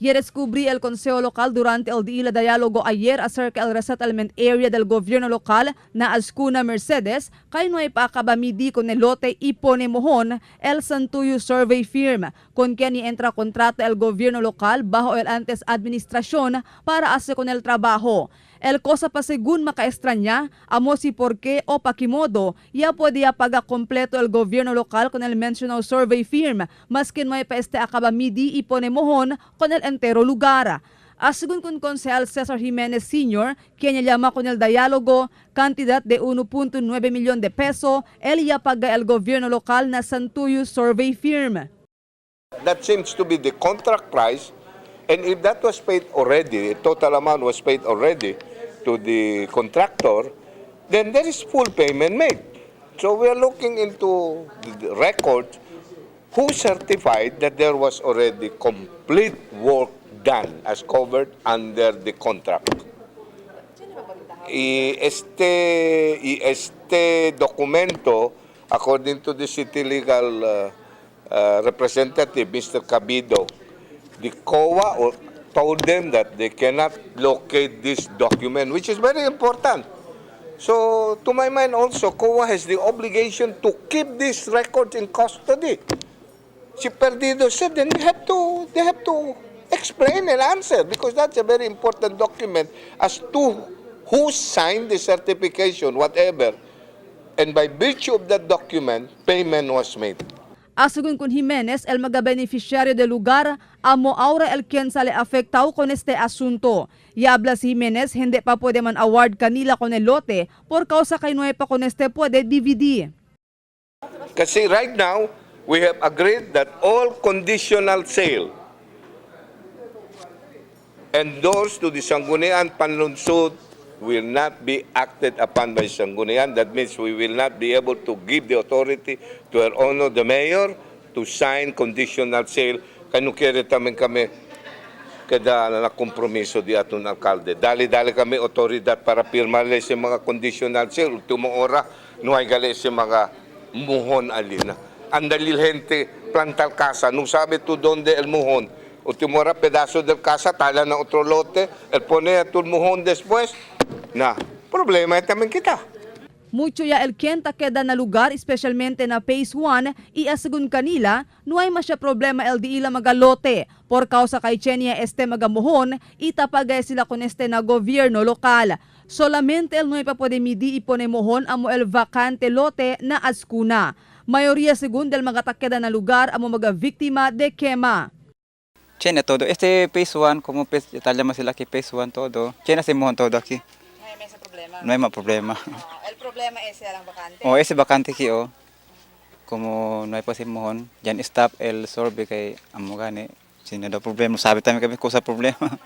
Y descubrí el Consejo Local durante el día de diálogo ayer acerca del resettlement area del gobierno local na Ascuna Mercedes, kay no ipakabamidi con el lote y pone mohon el Santuyo Survey Firm, con quien entra contrata el gobierno local bajo el antes administración para hacer con el trabajo. El cosa pa según makaestraña, amo si por qué o pakimodo, ya podía pagar completo el gobierno local con el mencionado survey firm, mas que no hay pa este akabamidi y pone mohon con el entero lugar. Según con Consejal Cesar Jimenez Sr., quien llama con el diálogo, cantidad de 1.9 millones de pesos, él ya paga el gobierno local na Santuyo Survey Firm. That seems to be the contract price, and if that was paid already, the total amount was paid already to the contractor, then there is full payment made. So we are looking into the record who certified that there was already complete work done as covered under the contract. Y este documento, according to the city legal representative, Mr. Cabido, the COA told them that they cannot locate this document, which is very important. So, to my mind also, COA has the obligation to keep this record in custody. Si Perdido said, then they have to explain and answer, because that's a very important document as to who signed the certification, whatever. And by virtue of that document, payment was made. Según con Jimenez, el mga beneficiario del lugar, amo ahora el quien sale afectado con este asunto. Y habla si Jimenez, hindi pa pwede man award kanila con el lote, por causa kay no pa con este pwede DVD. Kasi right now, we have agreed that all conditional sale endorsed to the Sangguniang Panlunsod will not be acted upon by Sangguniang. That means we will not be able to give the authority to Her Honor the Mayor to sign conditional sale. Kanukere tamen kami kada na kompromiso di aton alkalde. Dali-dali kami otoridad para pirmale sa mga conditional sale. Ultimo ora, nuhay gali sa mga muhon alina. Ang dalil gente plantal casa, nung sabi to donde el muhon, último hora pedazo del casa, tala na otro lote, el pone a tu muhon después, na problema también kita. Mucho ya el quien queda na lugar, especialmente na Phase 1, y asegun kanila, no hay masya problema el di ila magalote, por causa kay Chenia este magamuhon, itapagay sila con este na gobierno lokal. Solamente el no pa pwede midi iponemohon amo el vacante lote na Ascuna. Mayoría según del mga takeda na lugar amo mga biktima de quema. China todo. Este phase 1, como llama sila que phase 1 todo. China se mojan todo aquí. No hay ese problema. No hay más problema. El problema es el vacante. O ese vacante aquí, como no hay pues mojon, ya stop el survey kay amo gani. Sino do problema, sabi tayo kami kusa problema.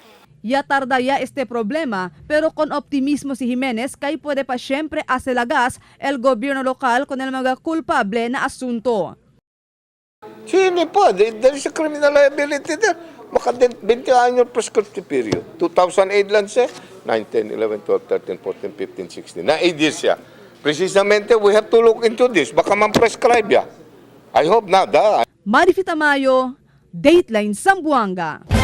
Ya tarda ya este problema, pero con optimismo si Jimenez kay pwede pa siyempre aselagas el gobierno lokal con el mga kulpable na asunto. Sino po, there is a criminal liability there. Baka 20 annual prescriptive period. 2008 lang siya, 19, 11, 12, 13, 14, 15, 16. Na 8 years siya. Precisamente, we have to look into this. Baka man-prescribe ya. I hope not. Marifita Mayo, Dateline Zamboanga.